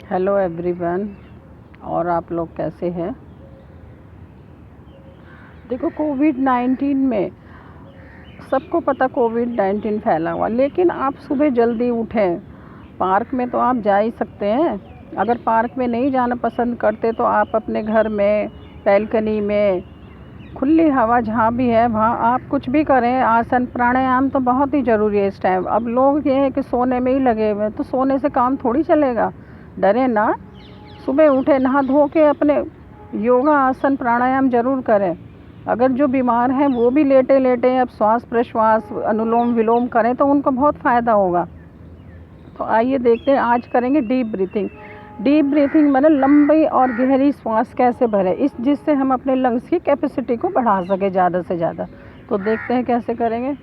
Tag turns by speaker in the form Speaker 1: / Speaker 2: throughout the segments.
Speaker 1: Hello everyone. और आप लोग कैसे हैं? देखो, कोविड-19 में सबको पता कोविड-19 फैला हुआ, लेकिन आप सुबह जल्दी उठें। पार्क में तो आप जा ही सकते हैं। अगर पार्क में नहीं जाना पसंद करते तो आप अपने घर में, बैल्कनी में, खुली हवा जहाँ भी है वहाँ आप कुछ भी करें। आसन प्राणायाम तो बहुत ही ज़रूरी है इस टाइम। अब लोग ये है कि सोने में ही लगे हुए हैं, तो सोने से काम थोड़ी चलेगा। डरे ना, सुबह उठे, नहा धो के अपने योगा आसन प्राणायाम ज़रूर करें। अगर जो बीमार हैं वो भी लेटे लेटे अब श्वास प्रश्वास अनुलोम विलोम करें तो उनको बहुत फ़ायदा होगा। तो आइए देखते हैं, आज करेंगे डीप ब्रीथिंग। डीप ब्रीथिंग मतलब लंबी और गहरी सांस कैसे भरें, जिससे हम अपने लंग्स की कैपेसिटी को बढ़ा सकें ज़्यादा से ज़्यादा। तो देखते हैं कैसे करेंगे।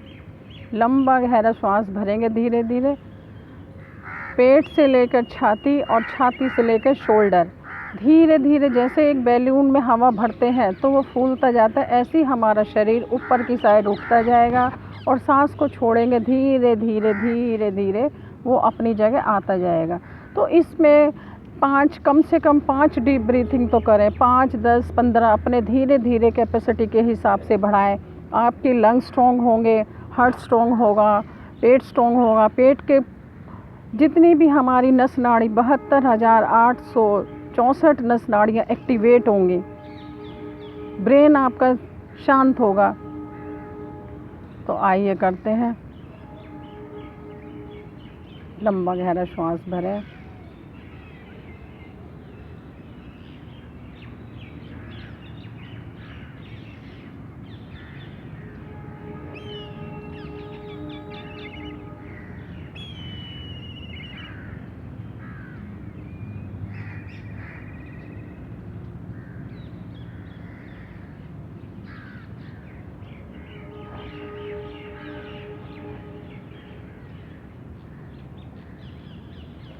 Speaker 1: लंबा गहरा सांस भरेंगे धीरे धीरे, पेट से लेकर छाती और छाती से लेकर शोल्डर। धीरे धीरे जैसे एक बैलून में हवा भरते हैं तो वो फूलता जाता है, ऐसे ही हमारा शरीर ऊपर की साइड उठता जाएगा और सांस को छोड़ेंगे धीरे धीरे धीरे धीरे वो अपनी जगह आता जाएगा। तो इसमें कम से कम 5 डीप ब्रीथिंग तो करें। 5, 10, 15 अपने धीरे धीरे कैपेसिटी के हिसाब से बढ़ाएं। आपके लंग्स स्ट्रॉन्ग होंगे, हार्ट स्ट्रॉन्ग होगा, पेट स्ट्रॉन्ग होगा। पेट के जितनी भी हमारी नस नाड़ी 72,864 नस नाड़ियाँ एक्टिवेट होंगी। ब्रेन आपका शांत होगा। तो आइए करते हैं। लंबा गहरा श्वास भरें,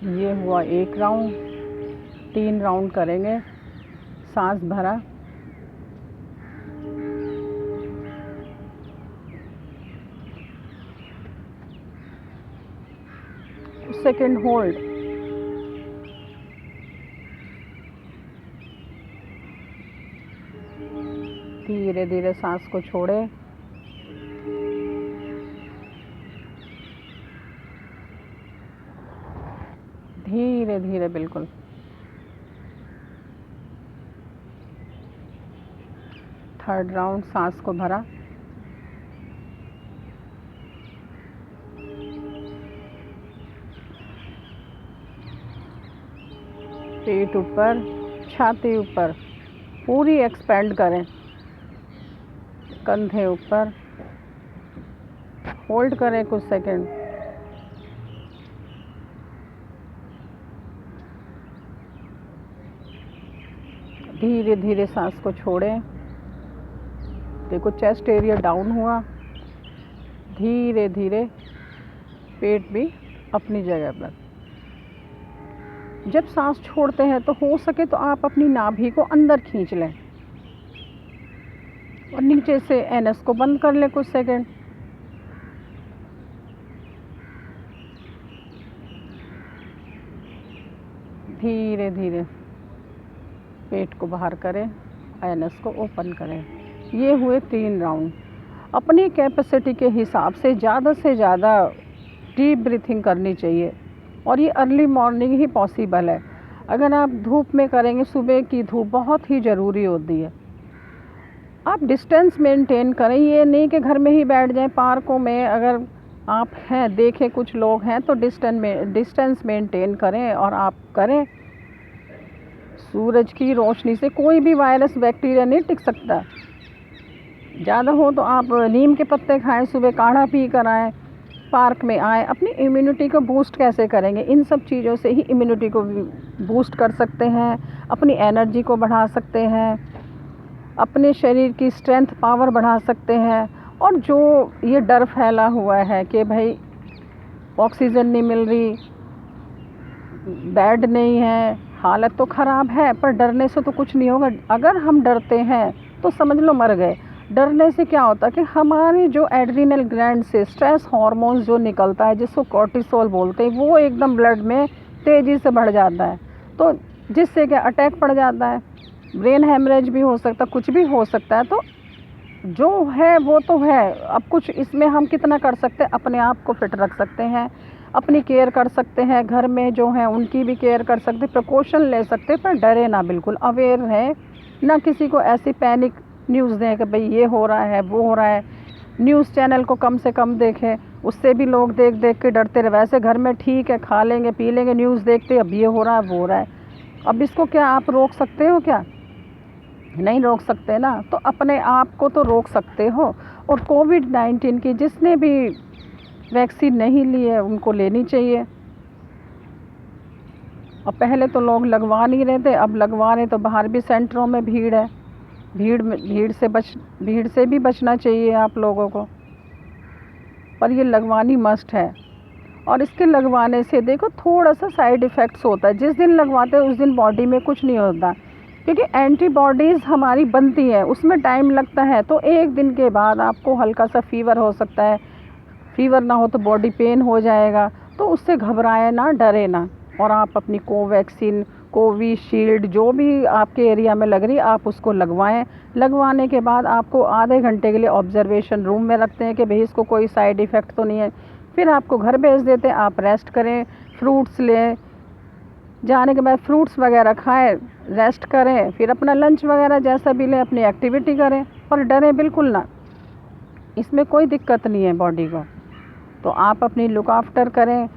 Speaker 1: ये हुआ एक राउंड। 3 राउंड करेंगे। सांस भरा, सेकंड होल्ड, धीरे धीरे सांस को छोड़े, धीरे धीरे बिल्कुल। थर्ड राउंड, सांस को भरा, पेट ऊपर, छाती ऊपर, पूरी एक्सपेंड करें। कंधे ऊपर, होल्ड करें कुछ सेकंड। धीरे धीरे सांस को छोड़ें। देखो, चेस्ट एरिया डाउन हुआ। धीरे धीरे पेट भी अपनी जगह पर। जब सांस छोड़ते हैं तो हो सके तो आप अपनी नाभि को अंदर खींच लें और नीचे से एनएस को बंद कर लें कुछ सेकंड। धीरे धीरे पेट को बाहर करें, एनएस को ओपन करें। ये हुए 3 राउंड। अपनी कैपेसिटी के हिसाब से ज़्यादा डीप ब्रीथिंग करनी चाहिए और ये अर्ली मॉर्निंग ही पॉसिबल है। अगर आप धूप में करेंगे, सुबह की धूप बहुत ही ज़रूरी होती है। आप डिस्टेंस मेंटेन करें, ये नहीं कि घर में ही बैठ जाएं। पार्कों में अगर आप हैं, देखें कुछ लोग हैं, तो डिस्टेंस मेंटेन करें और आप करें। सूरज की रोशनी से कोई भी वायरस बैक्टीरिया नहीं टिक सकता। ज़्यादा हो तो आप नीम के पत्ते खाएं, सुबह काढ़ा पी कर आएँ, पार्क में आएँ। अपनी इम्यूनिटी को बूस्ट कैसे करेंगे? इन सब चीज़ों से ही इम्यूनिटी को बूस्ट कर सकते हैं, अपनी एनर्जी को बढ़ा सकते हैं, अपने शरीर की स्ट्रेंथ पावर बढ़ा सकते हैं। और जो ये डर फैला हुआ है कि भाई ऑक्सीजन नहीं मिल रही, बेड नहीं है, हालत तो ख़राब है, पर डरने से तो कुछ नहीं होगा। अगर हम डरते हैं तो समझ लो मर गए। डरने से क्या होता है कि हमारे जो एड्रिनल ग्लैंड से स्ट्रेस हार्मोन्स जो निकलता है, जिसको कॉर्टिसोल बोलते हैं, वो एकदम ब्लड में तेज़ी से बढ़ जाता है। तो जिससे क्या अटैक पड़ जाता है, ब्रेन हेमरेज भी हो सकता है, कुछ भी हो सकता है। तो जो है वो तो है, अब कुछ इसमें हम कितना कर सकते हैं, अपने आप को फिट रख सकते हैं, अपनी केयर कर सकते हैं, घर में जो हैं उनकी भी केयर कर सकते, प्रिकॉशन ले सकते, पर डरे ना, बिल्कुल अवेयर रहें ना, किसी को ऐसी पैनिक न्यूज़ दें कि भाई ये हो रहा है वो हो रहा है। न्यूज़ चैनल को कम से कम देखें, उससे भी लोग देख देख के डरते रहे। वैसे घर में ठीक है, खा लेंगे पी लेंगे, न्यूज़ देखते अब ये हो रहा है वो हो रहा है। अब इसको क्या आप रोक सकते हो? क्या नहीं रोक सकते ना, तो अपने आप को तो रोक सकते हो। और कोविड-19 की जिसने भी वैक्सीन नहीं ली है उनको लेनी चाहिए। और पहले तो लोग लगवा नहीं रहे थे, अब लगवा रहे, तो बाहर भी सेंटरों में भीड़ है, भीड़ से भी बचना चाहिए आप लोगों को, पर ये लगवानी मस्ट है। और इसके लगवाने से देखो थोड़ा सा साइड इफ़ेक्ट्स होता है, जिस दिन लगवाते हैं उस दिन बॉडी में कुछ नहीं होता, क्योंकि एंटीबॉडीज़ हमारी बनती है, उसमें टाइम लगता है। तो एक दिन के बाद आपको हल्का सा फीवर हो सकता है, फीवर ना हो तो बॉडी पेन हो जाएगा, तो उससे घबराएं ना, डरे ना। और आप अपनी कोवैक्सीन, कोविशील्ड जो भी आपके एरिया में लग रही है आप उसको लगवाएं। लगवाने के बाद आपको आधे घंटे के लिए ऑब्जर्वेशन रूम में रखते हैं कि भाई इसको कोई साइड इफ़ेक्ट तो नहीं है, फिर आपको घर भेज देते हैं। आप रेस्ट करें, फ्रूट्स लें, जाने के बाद फ्रूट्स वगैरह खाएं, रेस्ट करें, फिर अपना लंच वगैरह जैसा भी लें, अपनी एक्टिविटी करें, पर डरें बिल्कुल ना, इसमें कोई दिक्कत नहीं है बॉडी को। तो आप अपनी लुक आफ्टर करें,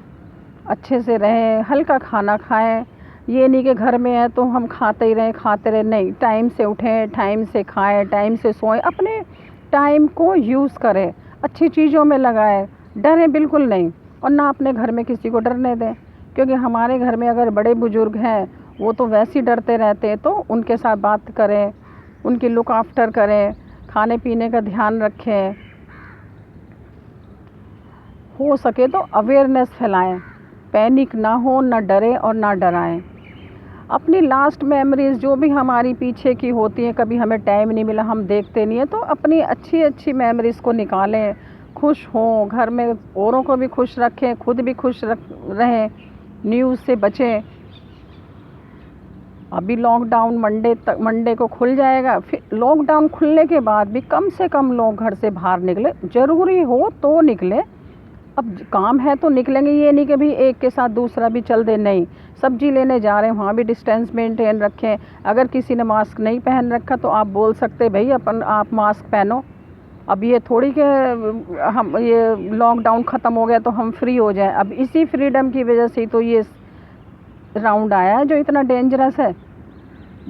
Speaker 1: अच्छे से रहें, हल्का खाना खाएं। ये नहीं कि घर में है तो हम खाते ही रहें, नहीं, टाइम से उठें, टाइम से खाएं, टाइम से सोएं, अपने टाइम को यूज़ करें, अच्छी चीज़ों में लगाएं, डरें बिल्कुल नहीं। और ना अपने घर में किसी को डरने दें, क्योंकि हमारे घर में अगर बड़े बुज़ुर्ग हैं वो तो वैसे ही डरते रहते हैं, तो उनके साथ बात करें, उनकी लुक आफ्टर करें, खाने पीने का ध्यान रखें, हो सके तो अवेयरनेस फैलाएं, पैनिक ना हो, ना डरें और ना डराएं। अपनी लास्ट मेमोरीज़ जो भी हमारी पीछे की होती हैं, कभी हमें टाइम नहीं मिला, हम देखते नहीं हैं, तो अपनी अच्छी अच्छी मेमोरीज़ को निकालें, खुश हों, घर में औरों को भी खुश रखें, खुद भी खुश रहें, न्यूज़ से बचें। अभी लॉकडाउन मंडे को खुल जाएगा, फिर लॉकडाउन खुलने के बाद भी कम से कम लोग घर से बाहर निकले, ज़रूरी हो तो निकले। अब काम है तो निकलेंगे, ये नहीं कि भी एक के साथ दूसरा भी चल दे, नहीं। सब्जी लेने जा रहे हैं वहाँ भी डिस्टेंस मेंटेन रखें। अगर किसी ने मास्क नहीं पहन रखा तो आप बोल सकते भाई आप मास्क पहनो। अब ये थोड़ी कि हम ये लॉकडाउन ख़त्म हो गया तो हम फ्री हो जाएं। अब इसी फ्रीडम की वजह से तो ये राउंड आया है जो इतना डेंजरस है।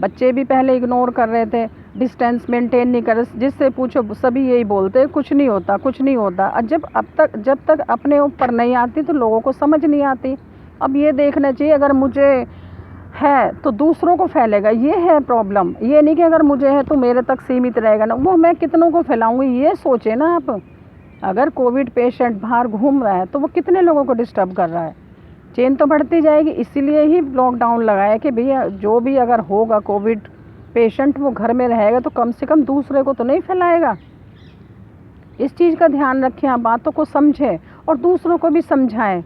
Speaker 1: बच्चे भी पहले इग्नोर कर रहे थे, डिस्टेंस मेंटेन नहीं कर रहे, जिससे पूछो सभी यही बोलते कुछ नहीं होता कुछ नहीं होता। जब तक अपने ऊपर नहीं आती तो लोगों को समझ नहीं आती। अब ये देखना चाहिए अगर मुझे है तो दूसरों को फैलेगा, ये है प्रॉब्लम। ये नहीं कि अगर मुझे है तो मेरे तक सीमित रहेगा ना, वो मैं कितनों को फैलाऊंगी, ये सोचे ना आप। अगर कोविड पेशेंट बाहर घूम रहा है तो वो कितने लोगों को डिस्टर्ब कर रहा है, चेन तो बढ़ती जाएगी। इसीलिए ही लॉकडाउन लगाया कि भैया जो भी अगर होगा कोविड पेशेंट वो घर में रहेगा तो कम से कम दूसरे को तो नहीं फैलाएगा। इस चीज़ का ध्यान रखें, आप बातों को समझें और दूसरों को भी समझाएं।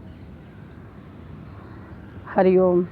Speaker 1: हरिओम।